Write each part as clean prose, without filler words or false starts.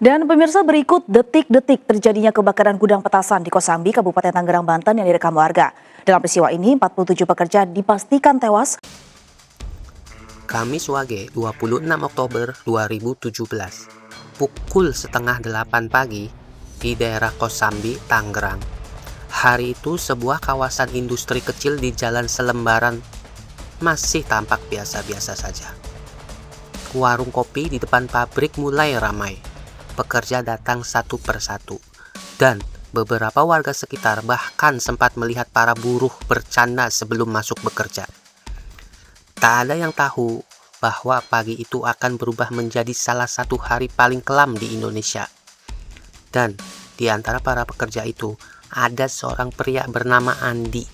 Dan pemirsa, berikut detik-detik terjadinya kebakaran gudang petasan di Kosambi, Kabupaten Tangerang, Banten yang direkam warga. Dalam peristiwa ini, 47 pekerja dipastikan tewas. Kamis Wage, 26 Oktober 2017, pukul setengah 8 pagi di daerah Kosambi, Tangerang. Hari itu sebuah kawasan industri kecil di Jalan Selembaran masih tampak biasa-biasa saja. Warung kopi di depan pabrik mulai ramai. Pekerja datang satu persatu, dan beberapa warga sekitar bahkan sempat melihat para buruh bercanda sebelum masuk bekerja. Tak ada yang tahu bahwa pagi itu akan berubah menjadi salah satu hari paling kelam di Indonesia. Dan di antara para pekerja itu ada seorang pria bernama Andi.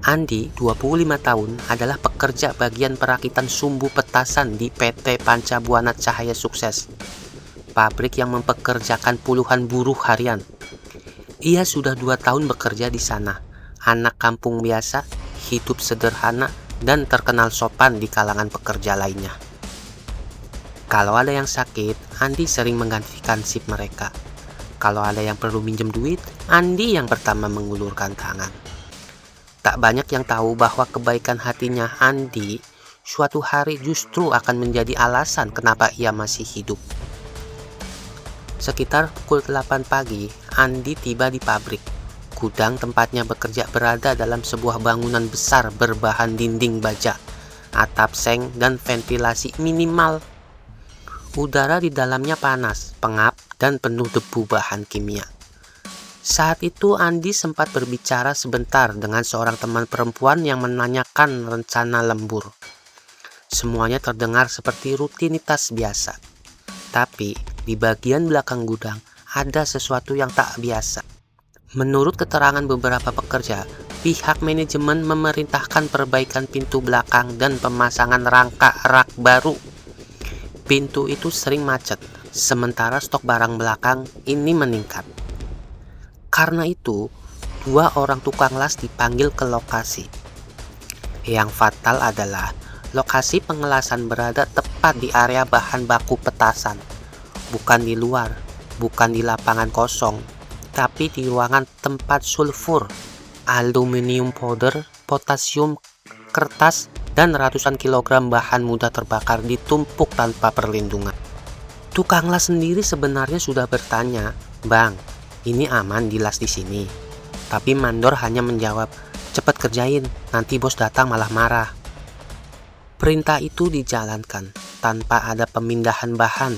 Andi, 25 tahun, adalah pekerja bagian perakitan sumbu petasan di PT Pancabuana Cahaya Sukses, pabrik yang mempekerjakan puluhan buruh harian. Ia sudah 2 tahun bekerja di sana. Anak kampung biasa, hidup sederhana, dan terkenal sopan di kalangan pekerja lainnya. Kalau ada yang sakit, Andi sering menggantikan shift mereka. Kalau ada yang perlu minjem duit, Andi yang pertama mengulurkan tangan. Tak banyak yang tahu bahwa kebaikan hatinya Andi suatu hari justru akan menjadi alasan kenapa ia masih hidup. Sekitar pukul 8 pagi, Andi tiba di pabrik. Gudang tempatnya bekerja berada dalam sebuah bangunan besar berbahan dinding baja, atap seng, dan ventilasi minimal. Udara di dalamnya panas, pengap, dan penuh debu bahan kimia. Saat itu Andi sempat berbicara sebentar dengan seorang teman perempuan yang menanyakan rencana lembur. Semuanya terdengar seperti rutinitas biasa. Tapi di bagian belakang gudang ada sesuatu yang tak biasa. Menurut keterangan beberapa pekerja, pihak manajemen memerintahkan perbaikan pintu belakang dan pemasangan rangka rak baru. Pintu itu sering macet, sementara stok barang belakang ini meningkat. Karena itu, 2 orang tukang las dipanggil ke lokasi. Yang fatal adalah lokasi pengelasan berada tepat di area bahan baku petasan. Bukan di luar, bukan di lapangan kosong, tapi di ruangan tempat sulfur, aluminium powder, potasium, kertas, dan ratusan kilogram bahan mudah terbakar ditumpuk tanpa perlindungan. Tukang las sendiri sebenarnya sudah bertanya, "Bang, ini aman dilas di sini?" Tapi mandor hanya menjawab, "Cepet kerjain, nanti bos datang malah marah." Perintah itu dijalankan tanpa ada pemindahan bahan,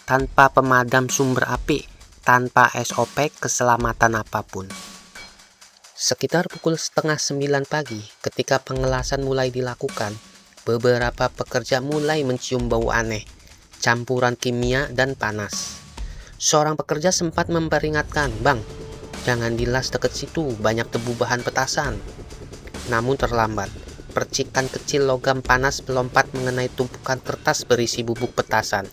tanpa pemadam sumber api, tanpa SOP keselamatan apapun. Sekitar pukul setengah 9 pagi, ketika pengelasan mulai dilakukan, beberapa pekerja mulai mencium bau aneh, campuran kimia dan panas. Seorang pekerja sempat memperingatkan, "Bang, jangan dilas dekat situ, banyak debu bahan petasan." Namun terlambat. Percikan kecil logam panas melompat mengenai tumpukan kertas berisi bubuk petasan.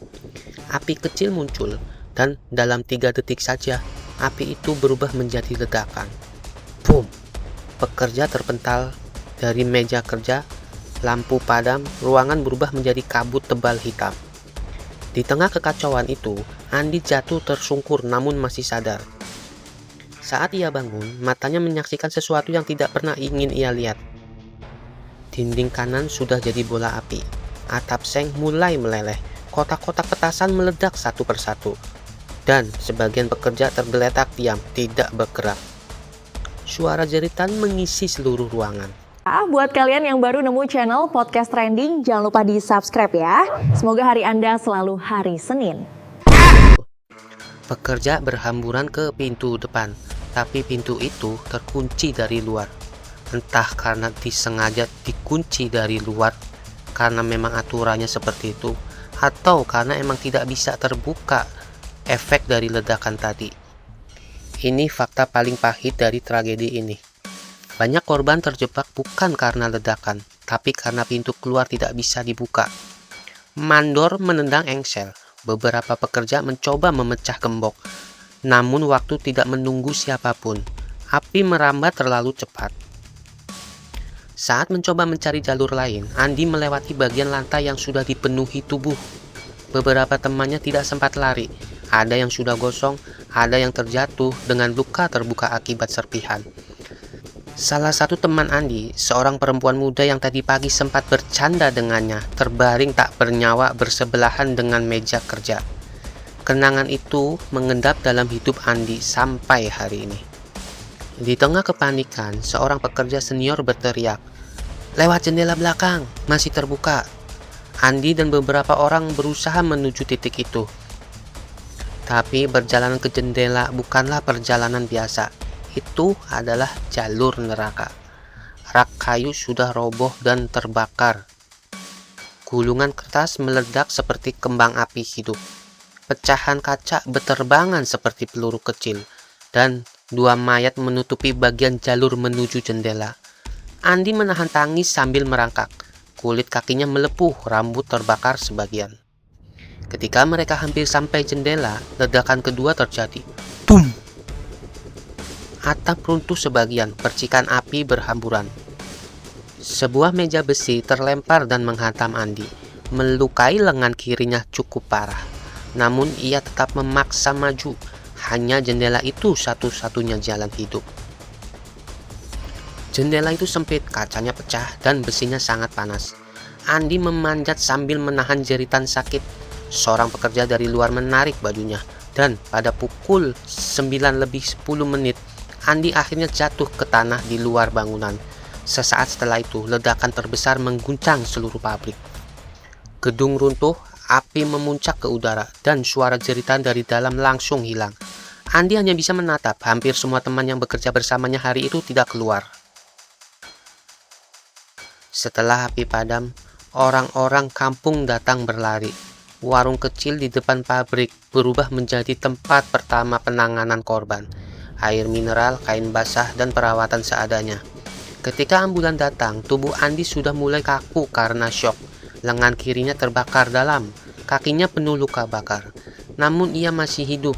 Api kecil muncul, dan dalam 3 detik saja, api itu berubah menjadi ledakan. Boom! Pekerja terpental dari meja kerja, lampu padam, ruangan berubah menjadi kabut tebal hitam. Di tengah kekacauan itu, Andi jatuh tersungkur namun masih sadar. Saat ia bangun, matanya menyaksikan sesuatu yang tidak pernah ingin ia lihat. Dinding kanan sudah jadi bola api. Atap seng mulai meleleh. Kotak-kotak petasan meledak satu persatu. Dan sebagian pekerja tergeletak diam, tidak bergerak. Suara jeritan mengisi seluruh ruangan. Buat kalian yang baru nemu channel Podcast Trending, jangan lupa di-subscribe ya. Semoga hari Anda selalu hari Senin. Pekerja berhamburan ke pintu depan, tapi pintu itu terkunci dari luar. Entah karena disengaja dikunci dari luar, karena memang aturannya seperti itu, atau karena emang tidak bisa terbuka efek dari ledakan tadi. Ini fakta paling pahit dari tragedi ini. Banyak korban terjebak bukan karena ledakan, tapi karena pintu keluar tidak bisa dibuka. Mandor menendang engsel. Beberapa pekerja mencoba memecah gembok, namun waktu tidak menunggu siapapun. Api merambat terlalu cepat. Saat mencoba mencari jalur lain, Andi melewati bagian lantai yang sudah dipenuhi tubuh. Beberapa temannya tidak sempat lari. Ada yang sudah gosong, ada yang terjatuh dengan luka terbuka akibat serpihan. Salah satu teman Andi, seorang perempuan muda yang tadi pagi sempat bercanda dengannya, terbaring tak bernyawa bersebelahan dengan meja kerja. Kenangan itu mengendap dalam hidup Andi sampai hari ini. Di tengah kepanikan, seorang pekerja senior berteriak, "Lewat jendela belakang, masih terbuka." Andi dan beberapa orang berusaha menuju titik itu. Tapi perjalanan ke jendela bukanlah perjalanan biasa. Itu adalah jalur neraka. Rak kayu sudah roboh dan terbakar. Gulungan kertas meledak seperti kembang api hidup. Pecahan kaca berterbangan seperti peluru kecil. Dan 2 mayat menutupi bagian jalur menuju jendela. Andi menahan tangis sambil merangkak. Kulit kakinya melepuh, rambut terbakar sebagian. Ketika mereka hampir sampai jendela, ledakan kedua terjadi. Boom! Atap runtuh sebagian, percikan api berhamburan. Sebuah meja besi terlempar dan menghantam Andi, melukai lengan kirinya cukup parah. Namun ia tetap memaksa maju, hanya jendela itu satu-satunya jalan hidup. Jendela itu sempit, kacanya pecah, dan besinya sangat panas. Andi memanjat sambil menahan jeritan sakit. Seorang pekerja dari luar menarik bajunya, dan pada pukul 9:10 Andi akhirnya jatuh ke tanah di luar bangunan. Sesaat setelah itu, ledakan terbesar mengguncang seluruh pabrik. Gedung runtuh, api memuncak ke udara, dan suara jeritan dari dalam langsung hilang. Andi hanya bisa menatap. Hampir semua teman yang bekerja bersamanya hari itu tidak keluar. Setelah api padam, orang-orang kampung datang berlari. Warung kecil di depan pabrik berubah menjadi tempat pertama penanganan korban. Air mineral, kain basah, dan perawatan seadanya. Ketika ambulan datang, tubuh Andi sudah mulai kaku karena syok. Lengan kirinya terbakar dalam, kakinya penuh luka bakar. Namun ia masih hidup.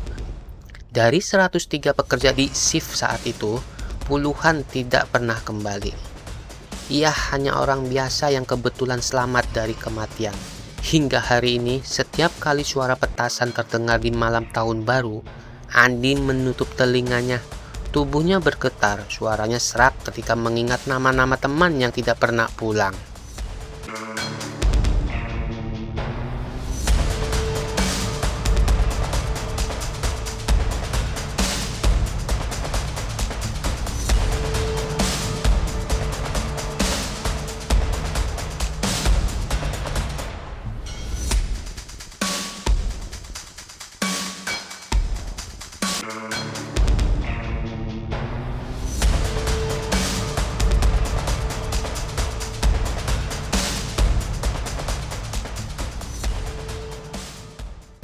Dari 103 pekerja di shift saat itu, puluhan tidak pernah kembali. Ia hanya orang biasa yang kebetulan selamat dari kematian. Hingga hari ini, setiap kali suara petasan terdengar di malam tahun baru, Andi menutup telinganya. Tubuhnya bergetar, suaranya serak ketika mengingat nama-nama teman yang tidak pernah pulang.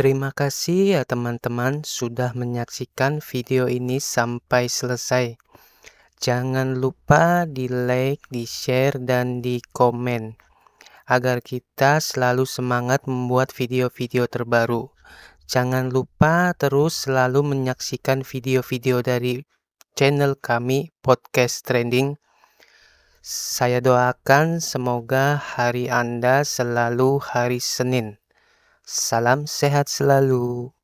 Terima kasih ya teman-teman sudah menyaksikan video ini sampai selesai. Jangan lupa di like, di share, dan di komen agar kita selalu semangat membuat video-video terbaru. Jangan lupa terus selalu menyaksikan video-video dari channel kami Podcast Trending. Saya doakan semoga hari Anda selalu hari Senin. Salam sehat selalu.